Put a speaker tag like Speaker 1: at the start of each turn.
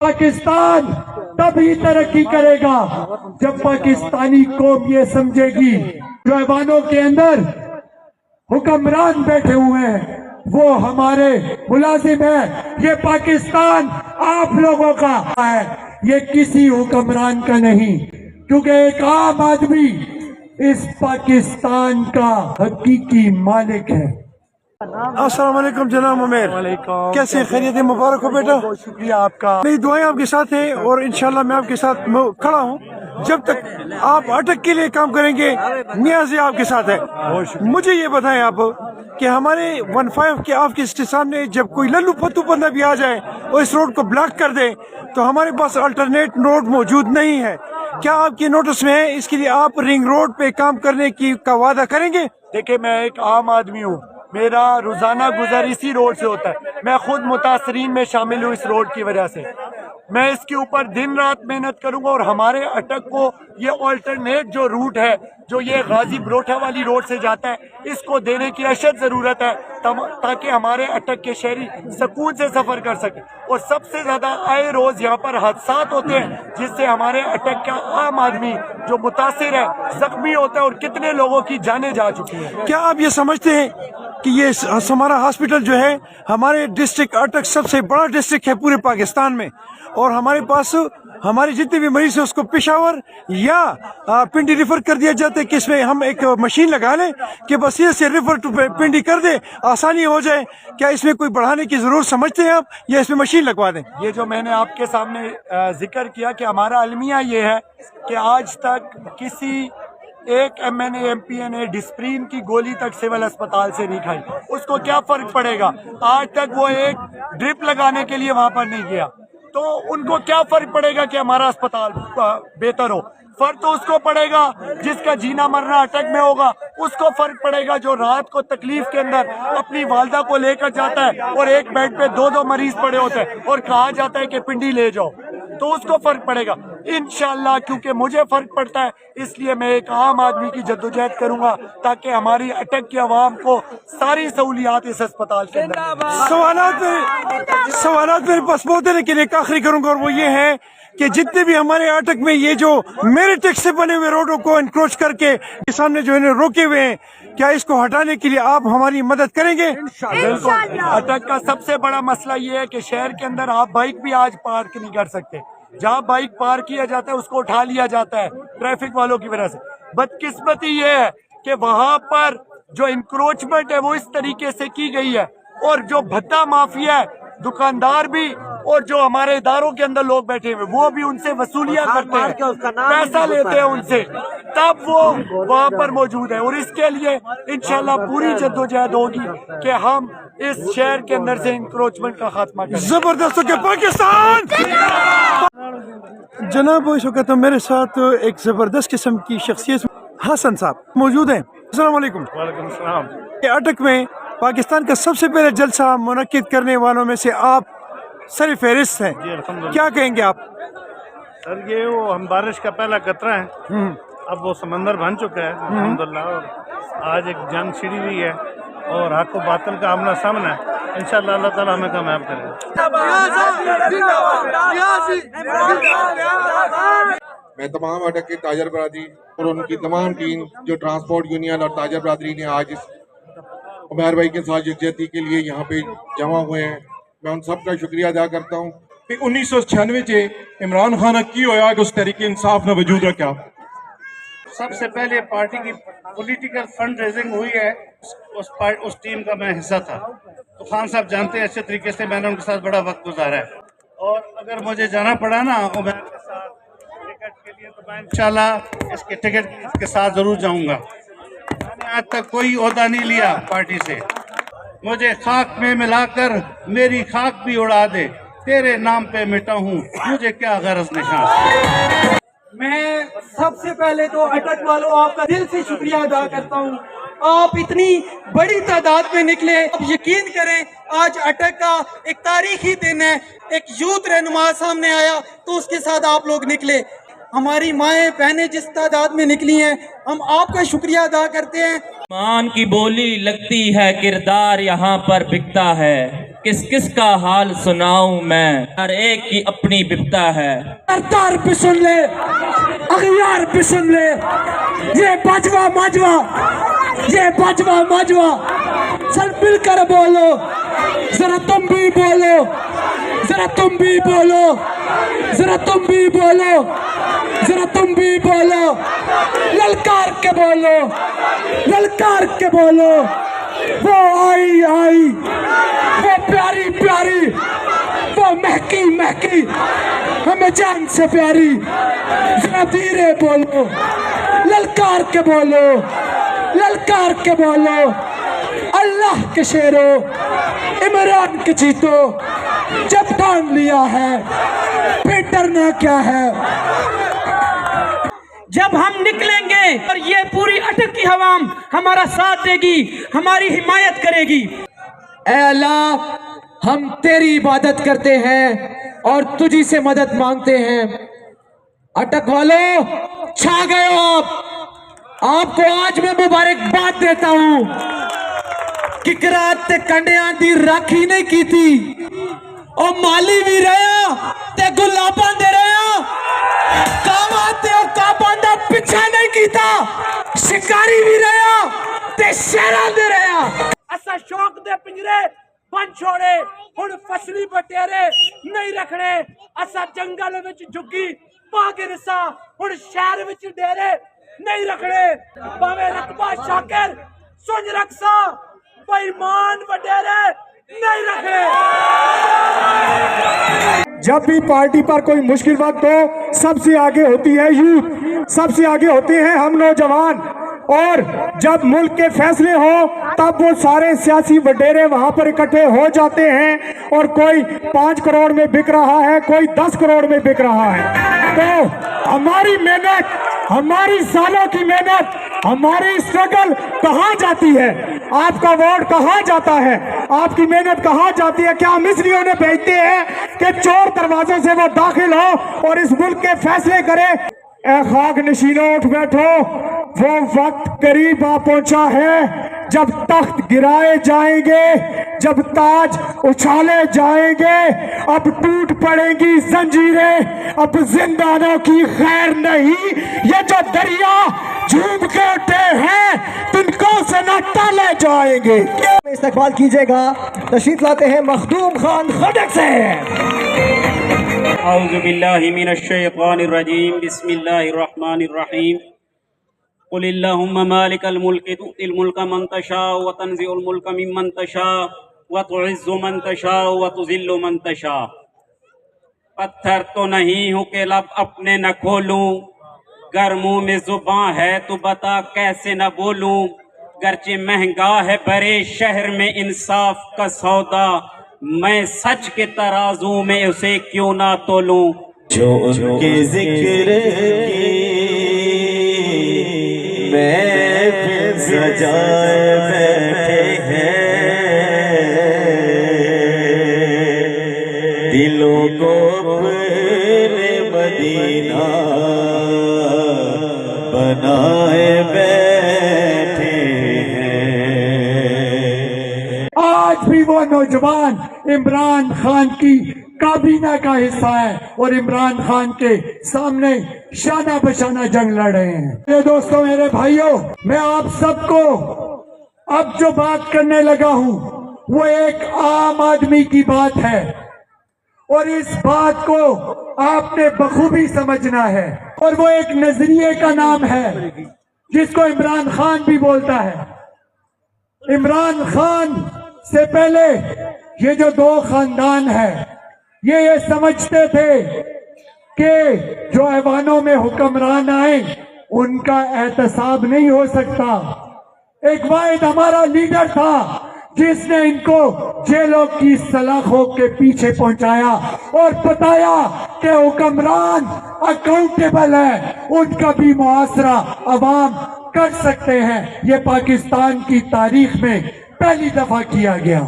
Speaker 1: पाकिस्तान तभी तरक्की करेगा जब पाकिस्तानी कौम ये समझेगी जो ऐवानों के अंदर हुक्मरान बैठे हुए हैं वो हमारे मुलाजिम है। ये पाकिस्तान आप लोगों का है, ये किसी हुक्मरान का नहीं, क्योंकि एक आम आदमी इस पाकिस्तान का हकीकी मालिक है।
Speaker 2: अस्सलाम वालेकुम जनाब उमर, कैसे खैरियत है? मुबारक हो बेटा।
Speaker 1: बहुत शुक्रिया आपका।
Speaker 2: मेरी दुआएं आपके साथ हैं और इंशाल्लाह मैं आपके साथ खड़ा हूँ जब तक आप अटक के लिए काम करेंगे। नियाज़ आपके साथ है। मुझे ये बताएं आप कि हमारे 15 के आपके सामने जब कोई लल्लू पत्तू बंदा भी आ जाए और इस रोड को ब्लॉक कर दे तो हमारे पास अल्टरनेट रोड मौजूद नहीं है। क्या आपके नोटिस में है? इसके लिए आप रिंग रोड पे काम करने का वादा करेंगे?
Speaker 1: देखिए, मैं एक आम आदमी हूँ, मेरा रोजाना गुजर इसी रोड से होता है। मैं खुद मुतासरीन में शामिल हूँ इस रोड की वजह से। मैं इसके ऊपर दिन रात मेहनत करूंगा और हमारे अटक को ये ऑल्टरनेट जो रूट है जो ये गाजी बरोठा वाली रोड से जाता है इसको देने की अशद जरूरत है ताकि हमारे अटक के शहरी सुकून से सफर कर सके। और सबसे ज्यादा आए रोज यहाँ पर हादसात होते हैं जिससे हमारे अटक का आम आदमी जो मुतासिर है जख्मी होता है और कितने लोगों की जानें जा चुकी हैं।
Speaker 2: क्या आप ये समझते हैं कि ये हमारा हॉस्पिटल जो है हमारे डिस्ट्रिक्ट अटक सबसे बड़ा डिस्ट्रिक्ट है पूरे पाकिस्तान में और हमारे पास हमारे जितने भी मरीज हैं उसको पेशावर या पिंडी रेफर कर दिया जाता है कि इसमें हम एक मशीन लगा लें कि बस ये से रेफर टू पिंडी कर दे, आसानी हो जाए। क्या इसमें कोई बढ़ाने की जरूरत समझते हैं आप या इसमें मशीन लगवा दें?
Speaker 1: ये जो मैंने आपके सामने जिक्र किया कि हमारा अलमिया ये है कि आज तक किसी एक MNA MPA ने डिस्प्रीन की गोली तक सिविल अस्पताल से नहीं खाई। उसको क्या फर्क पड़ेगा? आज तक वो एक ड्रिप लगाने के लिए वहां पर नहीं गया, तो उनको क्या फर्क पड़ेगा कि हमारा अस्पताल बेहतर हो? फर्क तो उसको पड़ेगा जिसका जीना मरना अटक में होगा, उसको फर्क पड़ेगा जो रात को तकलीफ के अंदर अपनी वालदा को लेकर जाता है और एक बेड पे 2-2 मरीज पड़े होते हैं और कहा जाता है कि पिंडी ले जाओ, तो उसको फर्क पड़ेगा इंशाल्लाह। क्योंकि मुझे फर्क पड़ता है इसलिए मैं एक आम आदमी की जद्दोजहद करूंगा ताकि हमारी अटक की आवाम को सारी सहूलियात इस अस्पताल के अंदर।
Speaker 2: सवालात मेरे पास बहुत है लेकिन एक आखिरी करूंगा और वो ये है कि जितने भी हमारे अटक में ये जो मेरे टैक्स से बने हुए रोडों को इंक्रोच करके सामने जो है रोके हुए हैं, क्या इसको हटाने के लिए आप हमारी मदद करेंगे?
Speaker 1: बिल्कुल। अटक का सबसे बड़ा मसला ये है कि शहर के अंदर आप बाइक भी आज पार्क नहीं कर सकते। जहाँ बाइक पार्क किया जाता है उसको उठा लिया जाता है ट्रैफिक वालों की वजह से। बदकिस्मती ये है कि वहाँ पर जो इंक्रोचमेंट है वो इस तरीके से की गई है और जो भत्ता माफिया है, दुकानदार भी और जो हमारे इदारों के अंदर लोग बैठे हुए वो भी उनसे वसूलियां करते हैं, पैसा लेते हैं उनसे, तब वो वहाँ पर मौजूद है। और इसके लिए इंशाल्लाह पूरी जद्दोजहद होगी कि हम इस शहर के अंदर से इंक्रोचमेंट का खात्मा करें।
Speaker 2: जबरदस्त के पाकिस्तान। जनाब इस वक्त मेरे साथ एक जबरदस्त किस्म की शख्सियत हसन साहब मौजूद हैं। अस्सलाम वालेकुम।
Speaker 3: वालेकुम सलाम।
Speaker 2: अटक में पाकिस्तान का सबसे पहले जलसा मुनक्किद करने वालों में से आप सर फहरिस्त हैं, क्या कहेंगे आप?
Speaker 3: सर ये वो हम बारिश का पहला कतरा है, अब वो समंदर बन चुका है अल्हम्दुलिल्लाह। और आज एक जंग छिड़ी हुई है और हक व बातिल का आमना सामना है। इंशाअल्लाह अल्लाह ताला हमें कामयाब करेगा।
Speaker 4: मैं तमाम अटक के ताजर बरादरी और उनकी तमाम टीम जो ट्रांसपोर्ट यूनियन और ताजर बरादरी ने आज इस उमर भाई के साथ यकजहती के लिए यहाँ पे जमा हुए हैं, मैं उन सब का शुक्रिया अदा करता हूँ।
Speaker 5: 1996 इमरान खान की होया कि उस तरीके इंसाफ ने वजूद रखा।
Speaker 3: सबसे पहले पार्टी की पॉलिटिकल फंड रेजिंग हुई है, उस टीम का मैं हिस्सा था। तो खान साहब जानते हैं अच्छे तरीके से, मैंने उनके साथ बड़ा वक्त गुजारा है। और अगर मुझे जाना पड़ा ना उमर के साथ टिकट के लिए तो मैं इंशाल्लाह इसके टिकट के साथ जरूर जाऊंगा। मैंने आज तक कोई ओहदा नहीं लिया पार्टी से, मुझे खाक में मिलाकर मेरी खाक भी उड़ा दे, तेरे नाम पे मिटा हूँ, मुझे क्या गरज निशान।
Speaker 6: मैं सबसे पहले तो अटक वालों आपका दिल से शुक्रिया अदा करता हूँ। आप इतनी बड़ी तादाद में निकले, आप यकीन करें आज अटक का एक तारीखी दिन है, एक यूथ रहनुमा सामने आया तो उसके साथ आप लोग निकले। हमारी माएँ बहनें जिस तादाद में निकली हैं, हम आपका शुक्रिया अदा करते हैं।
Speaker 7: मान की बोली लगती है, किरदार यहाँ पर बिकता है। किस किस का हाल सुनाऊं मैं, हर एक की अपनी बिपता है।
Speaker 6: सरदार भी सुन ले, अखियार भी सुन ले, ये बाजवा माजवा, ये बाजवा माजवा, चल मिलकर बोलो, जरा तुम भी बोलो, जरा तुम भी बोलो, जरा तुम भी बोलो, जरा तुम भी बोलो, ललकार के बोलो, ललकार के बोलो। वो आई आई, वो प्यारी प्यारी, वो महकी महकी, हमें जान से प्यारी, जरा धीरे बोलो, ललकार के बोलो, ललकार के बोलो। अल्लाह के शेरो, इमरान के जीतो, जब ठान लिया है फिर डरना क्या है। जब हम निकलेंगे और ये पूरी अटक की हवाम हमारा साथ देगी, हमारी हिमायत करेगी। ऐ अल्लाह, हम तेरी इबादत करते हैं और तुझी से मदद मांगते हैं। अटक वालों, छा गए हो आपको आज मैं मुबारकबाद देता हूं कि किरात ते कंडियां दी राखी नहीं की थी, और माली भी रहा ते गुलाबां दे रहा, कावा ते काबां दा पीछा नहीं कीता, शिकारी भी रहा ते शेरां दे रहा। असा शौक दे पिंजरे बन छोड़े, हुण फसली बटेरे नहीं रखने, असा जंगल विच झुग्गी पा के रसा, हुण शहर विच डेरे नहीं रखने। भावे रकबा शाकिर सुन रखसा, बेईमान वडेरे नहीं रखने।
Speaker 2: जब भी पार्टी पर कोई मुश्किल वक्त हो, सबसे आगे होती है यूथ, सबसे आगे होते हैं हम नौजवान, और जब मुल्क के फैसले हो तब वो सारे सियासी वडेरे वहां पर इकट्ठे हो जाते हैं, और कोई 5 करोड़ में बिक रहा है, कोई 10 करोड़ में बिक रहा है। तो हमारी मेहनत, हमारी सालों की मेहनत, हमारी स्ट्रगल कहाँ जाती है? आपका वोट कहाँ जाता है? आपकी मेहनत कहाँ जाती है? क्या हम इसलिए उन्हें भेजते हैं कि चोर दरवाजों से वो दाखिल हो और इस मुल्क के फैसले करे? ए खाक नशीनों, उठ बैठो, वो वक्त करीब आ पहुंचा है जब तख्त गिराए जाएंगे, जब ताज उछाले जाएंगे, अब टूट पड़ेंगी जंजीरें, अब जिंदानों की खैर नहीं, ये जो दरिया झूम के उठे हैं तिनको से न टाले जाएंगे। इस्तकबाल कीजिएगा, तशरीफ लाते हैं मखदूम खान खडक से।
Speaker 8: औज़ु बिल्लाहि मिनश शैतानिर रजीम, बिस्मिल्लाहिर रहमानिर रहीम। कुल अल्लाहुम्मा मालिकल मुल्क तु'तिल मुल्का मन तशाअ व तंज़िउल मुल्का मिम्मन तशाअ व तु'इज़्ज़ु मन तशाअ व तुज़िल्लु मन तशाअ। पत्थर तो नहीं हूँ कि लब अपने न खोलूं, गर मुंह में जुबान है तो बता कैसे न बोलूं। गर्चे महंगा है बड़े शहर में इंसाफ का सौदा, मैं सच के तराजू में उसे क्यों ना तोलूं।
Speaker 9: जो उनके जिक्र महफिल सजाए बैठे हैं, दिलों को अपने मदीना बनाए बैठे हैं।
Speaker 1: आज भी वो नौजवान इमरान खान की काबीना का हिस्सा है और इमरान खान के सामने शाना बशाना जंग लड़ रहे हैं। मेरे दोस्तों, मेरे भाइयों, मैं आप सबको अब जो बात करने लगा हूं वो एक आम आदमी की बात है, और इस बात को आपने बखूबी समझना है, और वो एक नजरिए का नाम है जिसको इमरान खान भी बोलता है। इमरान खान से पहले ये जो दो खानदान है ये समझते थे कि जो ऐवानों में हुक्मरान आए उनका एहतसाब नहीं हो सकता। एक वाहिद हमारा लीडर था जिसने इनको जेलों की सलाखों के पीछे पहुंचाया और बताया कि हुक्मरान अकाउंटेबल है, उनका भी मुआसरा अवाम कर सकते हैं। ये पाकिस्तान की तारीख में पहली दफा किया गया।